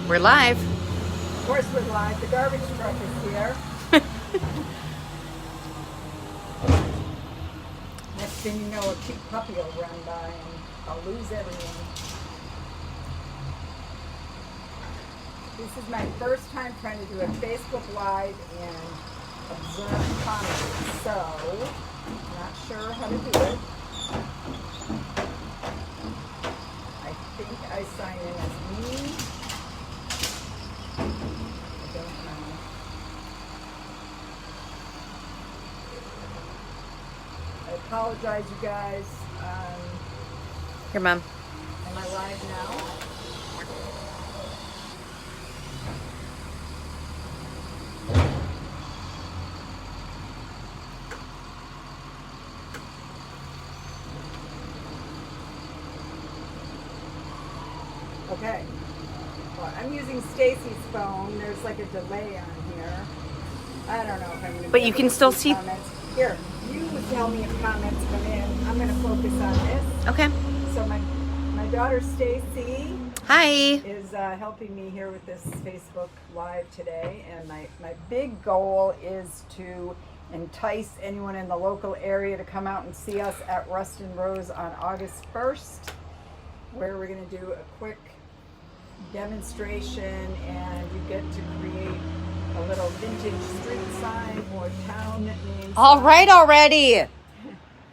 We're live. Of course we're live. The garbage truck is here. Next thing you know, a cute puppy will run by and I'll lose everything. This is my first time trying to do a Facebook Live and observe comments, so I'm not sure how to do it. I think I sign in as me. I don't know. I apologize, you guys. Here, Mom. Am I live now? Okay. Well, I'm using Stacy's phone. There's like a delay on here. I don't know if I'm going to. But you can still see. Comments. Here, you tell me if comments come in. I'm going to focus on this. Okay. So my daughter Stacy Hi. is helping me here with this Facebook Live today, and my big goal is to entice anyone in the local area to come out and see us at Rust and Rose on August 1st, where we're going to do a quick demonstration, and you get to create a little vintage street sign or town name All sign right already.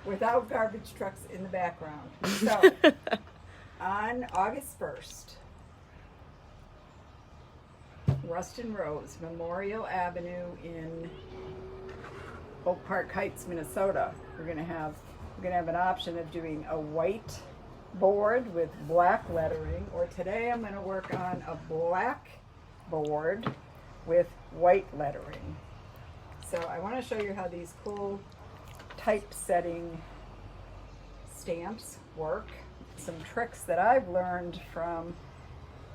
without garbage trucks in the background. So on August 1st, Rust and Rose, Memorial Avenue in Oak Park Heights, Minnesota. We're gonna have an option of doing a white board with black lettering, or today I'm going to work on a black board with white lettering. So I want to show you how these cool typesetting stamps work. Some tricks that I've learned from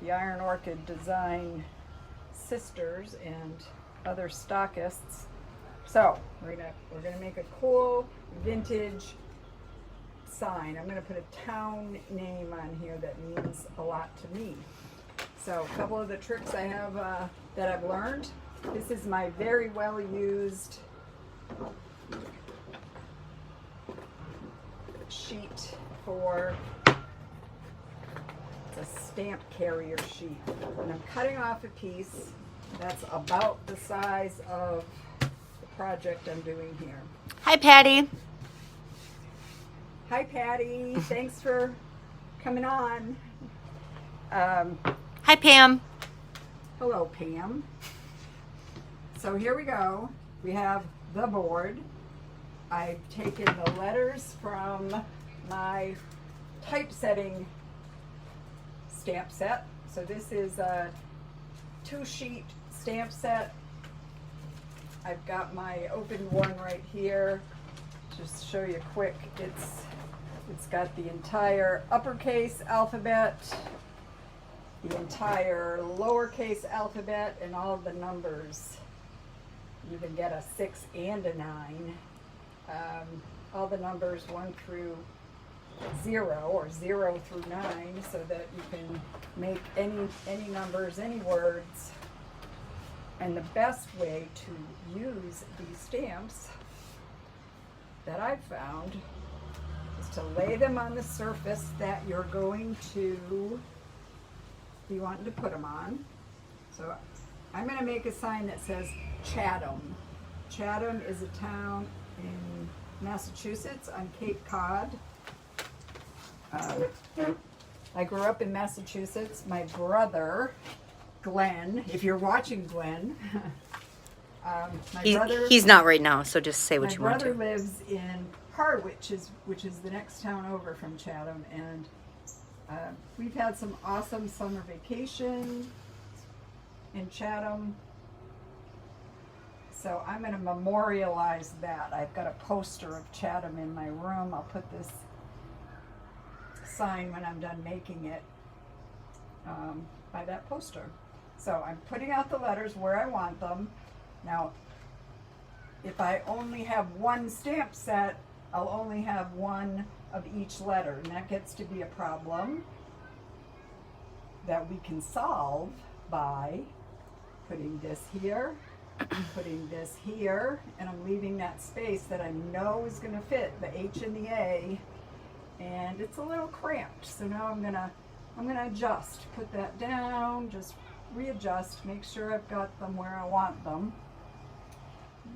the Iron Orchid Design sisters and other stockists. So we're gonna make a cool vintage sign. I'm going to put a town name on here that means a lot to me. So a couple of the tricks I have that I've learned. This is my very well used sheet for, it's a stamp carrier sheet. And I'm cutting off a piece that's about the size of the project I'm doing here. Hi, Patty. Hi, Patty. Thanks for coming on. Hi, Pam. Hello, Pam. So here we go. We have the board. I've taken the letters from my typesetting stamp set. So this is a 2-sheet stamp set. I've got my open one right here. Just show you quick. It's got the entire uppercase alphabet, the entire lowercase alphabet, and all of the numbers. You even get a 6 and a 9. All the numbers 1 through 0, or 0 through 9, so that you can make any numbers, any words. And the best way to use these stamps that I've found is to lay them on the surface that you're going to be wanting to put them on. So I'm going to make a sign that says Chatham. Chatham is a town in Massachusetts on Cape Cod. I grew up in Massachusetts. My brother, Glenn, if you're watching, Glenn, He's not right now, so just say what you want to. My brother lives in Harwich, which is the next town over from Chatham, and we've had some awesome summer vacation in Chatham. So I'm going to memorialize that. I've got a poster of Chatham in my room. I'll put this sign when I'm done making it by that poster. So I'm putting out the letters where I want them. Now, if I only have one stamp set, I'll only have one of each letter, and that gets to be a problem that we can solve by putting this here, putting this here, and I'm leaving that space that I know is going to fit the H and the A, and it's a little cramped. So now I'm gonna adjust, put that down, just readjust, make sure I've got them where I want them.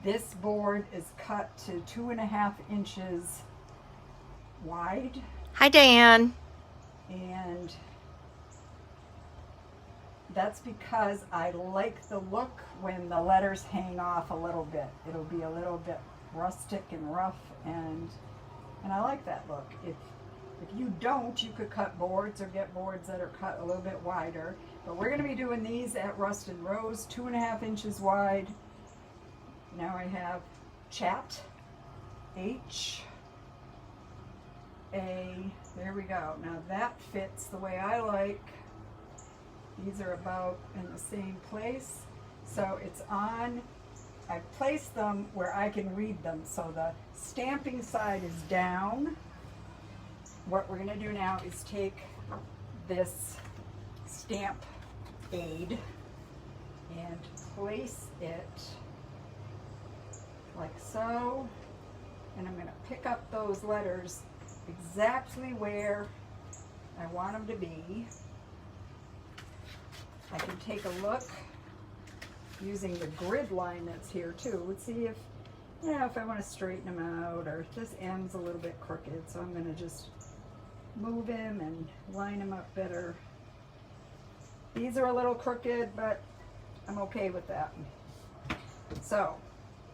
This board is cut to 2.5 inches wide, Hi, Diane. and that's because I like the look when the letters hang off a little bit. It'll be a little bit rustic and rough, and I like that look. If you don't, you could cut boards or get boards that are cut a little bit wider. But we're going to be doing these at Rust and Rose, 2.5 inches wide. Now I have chat, H, A, there we go. Now that fits the way I like. These are about in the same place. So it's on, I placed them where I can read them. So the stamping side is down. What we're gonna do now is take this stamp aid and place it like so. And I'm gonna pick up those letters exactly where I want them to be. I can take a look using the grid line that's here too. Let's see if, if I want to straighten them out, or if this M's a little bit crooked. So I'm going to just move him and line him up better. These are a little crooked, but I'm okay with that. So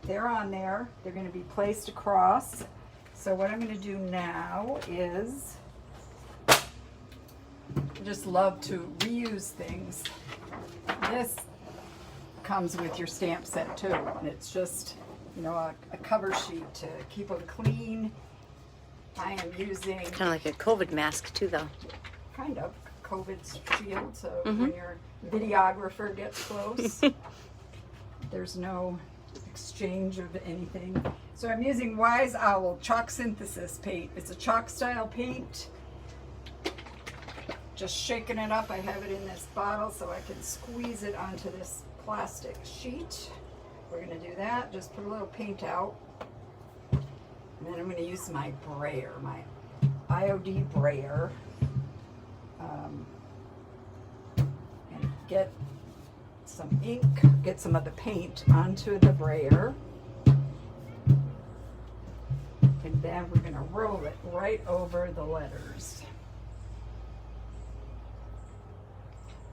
they're on there. They're going to be placed across. So what I'm going to do now is, I just love to reuse things. This comes with your stamp set too, and it's just, a cover sheet to keep them clean. I am using Kind of like a COVID mask too, though. kind of COVID shield, so when your videographer gets close, there's no exchange of anything. So I'm using Wise Owl Chalk Synthesis paint. It's a chalk style paint. Just shaking it up. I have it in this bottle so I can squeeze it onto this plastic sheet. We're going to do that. Just put a little paint out. And then I'm going to use my brayer, my IOD brayer. And get some ink, get some of the paint onto the brayer. And then we're going to roll it right over the letters.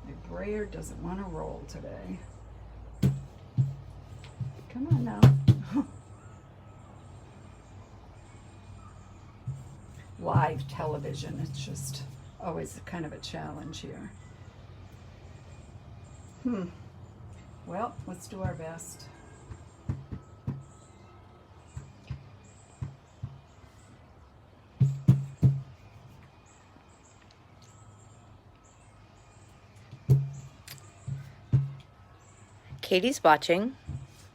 My brayer doesn't want to roll today. Come on now. Live television, it's just always kind of a challenge here. Well, let's do our best. Katie's watching.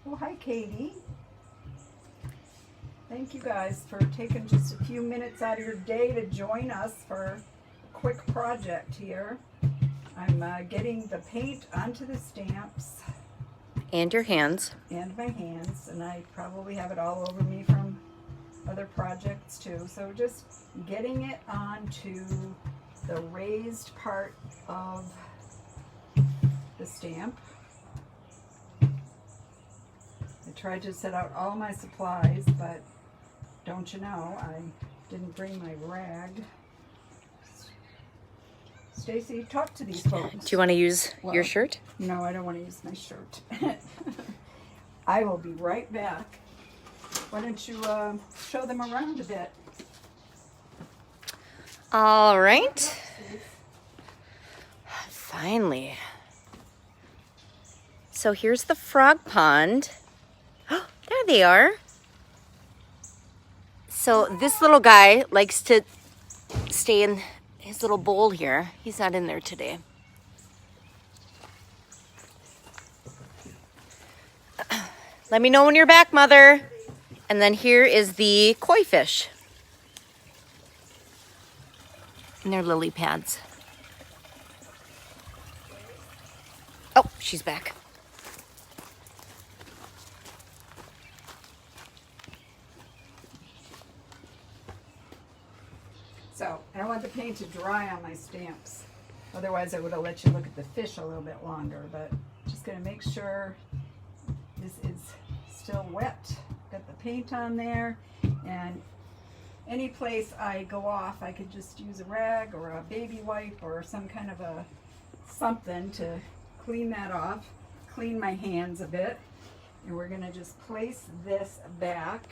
Oh, hi, Katie. Thank you guys for taking just a few minutes out of your day to join us for a quick project here. I'm getting the paint onto the stamps. And your hands. And my hands, and I probably have it all over me from other projects too. So just getting it onto the raised part of the stamp. I tried to set out all my supplies, but don't you know, I didn't bring my rag. Stacy, talk to these folks. Do you want to use your shirt? No, I don't want to use my shirt. I will be right back. Why don't you show them around a bit? All right. Finally. So here's the frog pond. Oh, there they are. So this little guy likes to stay in his little bowl here. He's not in there today. Let me know when you're back, Mother. And then here is the koi fish. And they're lily pads. she's back. So I don't want the paint to dry on my stamps. Otherwise I would have let you look at the fish a little bit longer, but just gonna make sure this is still wet. Got the paint on there, and any place I go off, I could just use a rag or a baby wipe or some kind of a something to clean that off, clean my hands a bit. And we're gonna just place this back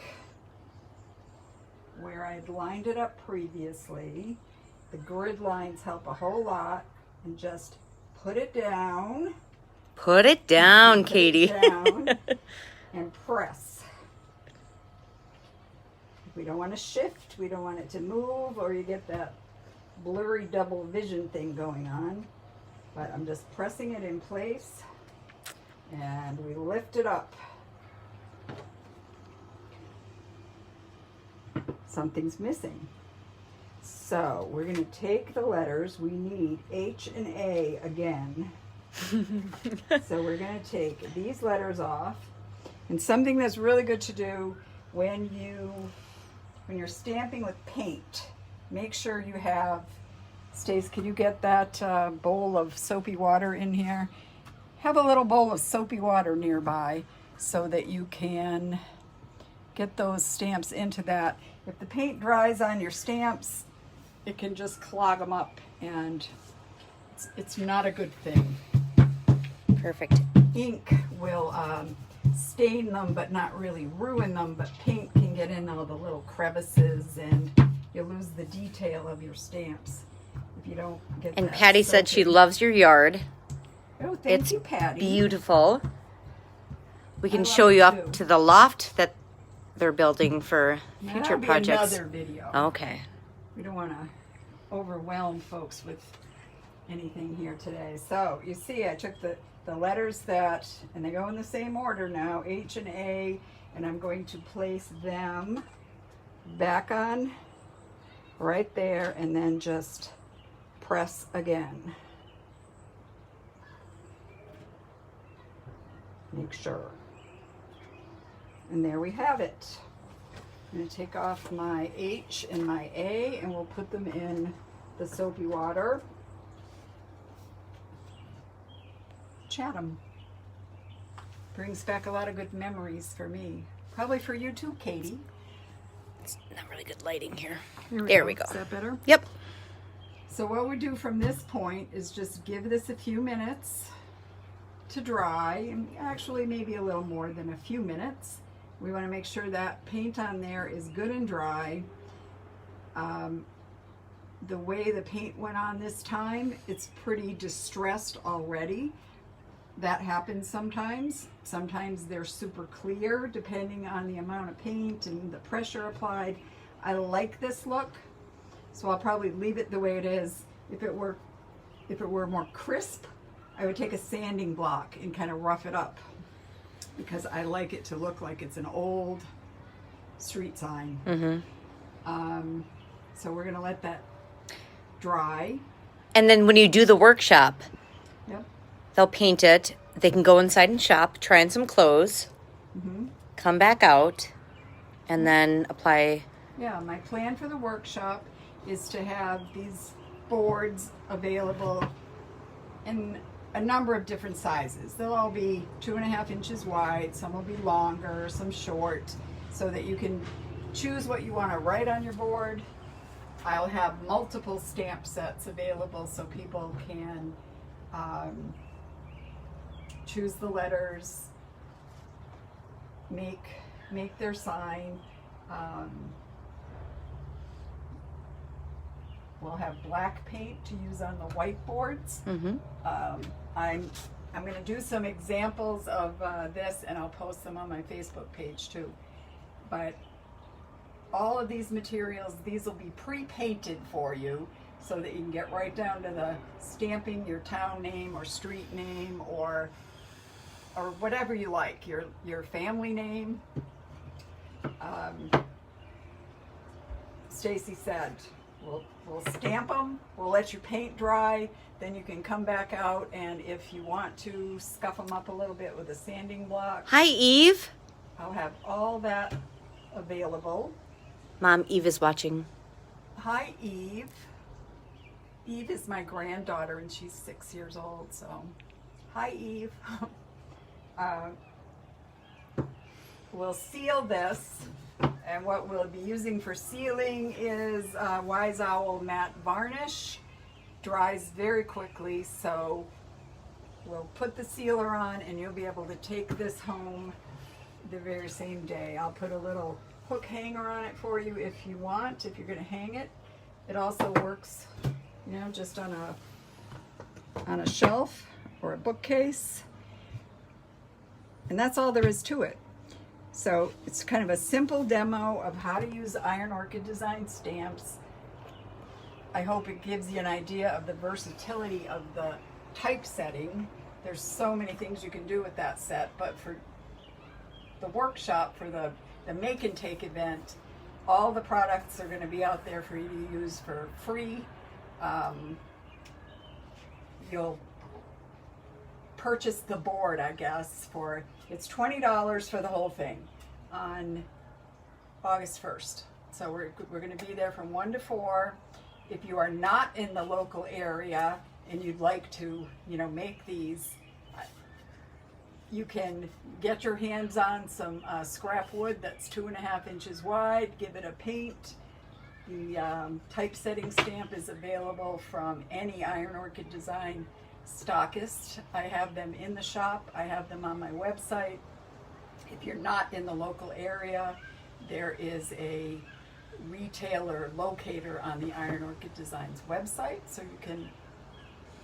where I'd lined it up previously. The grid lines help a whole lot, and just put it down. Put it down, Put Katie. it down and press. We don't want to shift, we don't want it to move, or you get that blurry double vision thing going on. But I'm just pressing it in place, and we lift it up. Something's missing. So we're going to take the letters. We need H and A again. So we're going to take these letters off. And something that's really good to do when you're stamping with paint, make sure you have, Stace, can you get that bowl of soapy water in here? Have a little bowl of soapy water nearby so that you can get those stamps into that. If the paint dries on your stamps, it can just clog them up, and it's not a good thing. Perfect. Ink will stain them but not really ruin them, but paint can get in all the little crevices and you lose the detail of your stamps if you don't get And that Patty said she soapy. loves your yard. Oh, thank It's you, Patty. beautiful. We can love show it you up too. to the loft that they're building for That'll future be projects. another video. Okay. We don't want to overwhelm folks with anything here today. So you see I took the letters that, and they go in the same order now, H and A, and I'm going to place them back on right there, and then just press again. Make sure. And there we have it. I'm going to take off my H and my A, and we'll put them in the soapy water. Chatham. Brings back a lot of good memories for me. Probably for you too, Katie. It's not really good lighting here. Here There we go. Is that better? Yep. So what we do from this point is just give this a few minutes to dry, and actually maybe a little more than a few minutes. We want to make sure that paint on there is good and dry. The way the paint went on this time, it's pretty distressed already. That happens sometimes. Sometimes they're super clear depending on the amount of paint and the pressure applied. I like this look, so I'll probably leave it the way it is. If it were more crisp, I would take a sanding block and kind of rough it up, because I like it to look like it's an old street sign. Mm-hmm. So we're gonna let that dry. And then when you do the workshop, Yep. they'll paint it. They can go inside and shop, try on some clothes, come back out, and then apply. Yeah, my plan for the workshop is to have these boards available in a number of different sizes. They'll all be 2.5 inches wide, some will be longer, some short, so that you can choose what you want to write on your board. I'll have multiple stamp sets available so people can choose the letters, make their sign. We'll have black paint to use on the whiteboards. Mm-hmm. I'm going to do some examples of this, and I'll post them on my Facebook page too. But all of these materials, these will be pre-painted for you so that you can get right down to the stamping your town name or street name or whatever you like, your family name. Stacy said We'll stamp them. We'll let your paint dry. Then you can come back out, and if you want to scuff them up a little bit with a sanding block. Hi, Eve. I'll have all that available. Mom, Eve is watching. Hi, Eve. Eve is my granddaughter, and she's 6 years old, so hi, Eve. We'll seal this, and what we'll be using for sealing is Wise Owl matte varnish. Dries very quickly, so we'll put the sealer on, and you'll be able to take this home the very same day. I'll put a little hook hanger on it for you if you want, if you're going to hang it. It also works, you know, just on a shelf or a bookcase. And that's all there is to it. So it's kind of a simple demo of how to use Iron Orchid Design stamps. I hope it gives you an idea of the versatility of the typesetting. There's so many things you can do with that set, but for the workshop, for the make and take event, all the products are going to be out there for you to use for free. You'll purchase the board, I guess, for, it's $20 for the whole thing on August 1st. So we're going to be there from 1 to 4. If you are not in the local area and you'd like to, you know, make these, you can get your hands on some scrap wood that's 2.5 inches wide, give it a paint. The typesetting stamp is available from any Iron Orchid Design stockist. I have them in the shop. I have them on my website. If you're not in the local area, there is a retailer locator on the Iron Orchid Designs website, so you can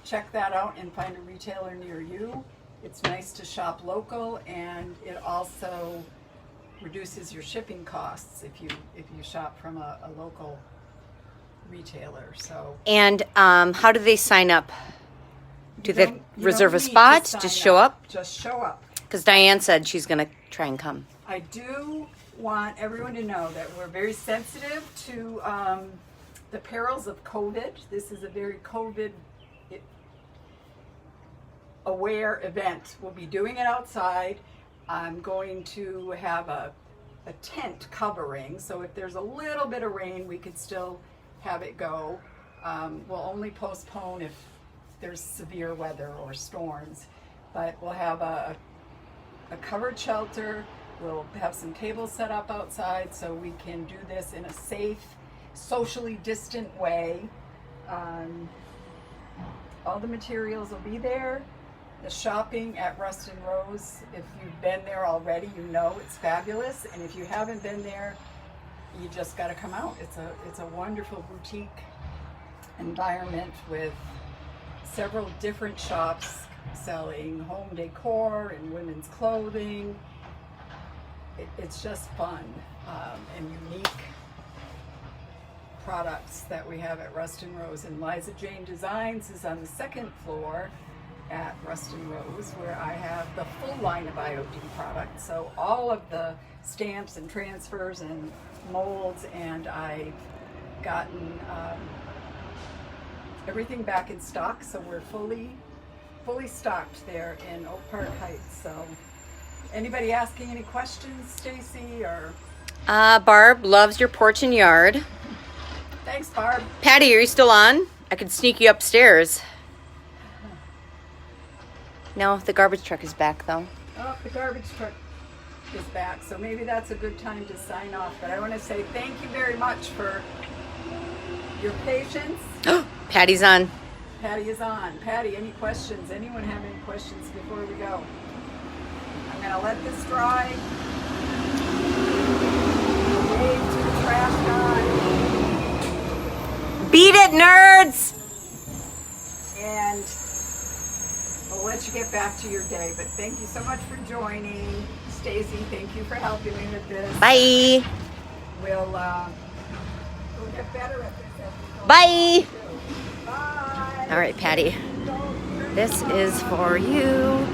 check that out and find a retailer near you. It's nice to shop local, and it also reduces your shipping costs if you shop from a local retailer. So, And how do they sign up? Do they reserve a spot? Just show up? Just show up. Because Diane said she's going to try and come. I do want everyone to know that we're very sensitive to the perils of COVID. This is a very COVID aware event. We'll be doing it outside. I'm going to have a tent covering, so if there's a little bit of rain, we could still have it go. We'll only postpone if there's severe weather or storms, but we'll have a covered shelter. We'll have some tables set up outside so we can do this in a safe, socially distant way. All the materials will be there. The shopping at Rust and Rose, if you've been there already, you know it's fabulous. And if you haven't been there, you just got to come out. It's a wonderful boutique environment with several different shops selling home decor and women's clothing. It's just fun and unique products that we have at Rust and Rose. And Liza Jane Designs is on the 2nd floor at Rust and Rose, where I have the full line of IOD products. So all of the stamps and transfers and molds, and I've gotten everything back in stock. So we're fully stocked there in Oak Park Heights. So anybody asking any questions, Stacy, or? Barb loves your porch and yard. Thanks, Barb. Patty, are you still on? I could sneak you upstairs. No, the garbage truck is back, though. Oh, the garbage truck is back, so maybe that's a good time to sign off. But I want to say thank you very much for your patience. Patty's on. Patty is on. Patty, any questions? Anyone have any questions before we go? I'm going to let this dry. Wave to the trash guy. Beat it, nerds! And we'll let you get back to your day. But thank you so much for joining. Stacy, thank you for helping me with this. Bye. We'll get better at this as we go. Bye. Bye. All right, Patty. This is for you.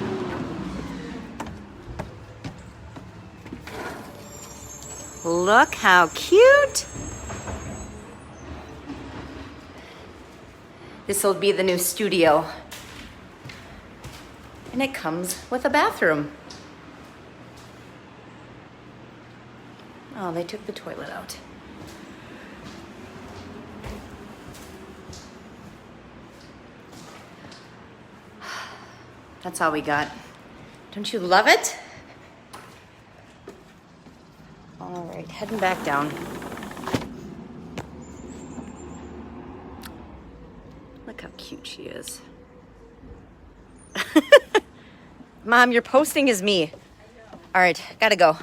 Look how cute. This will be the new studio. And it comes with a bathroom. Oh, they took the toilet out. That's all we got. Don't you love it? All right, heading back down. Look how cute she is. Mom, you're posting as me. All right, gotta go.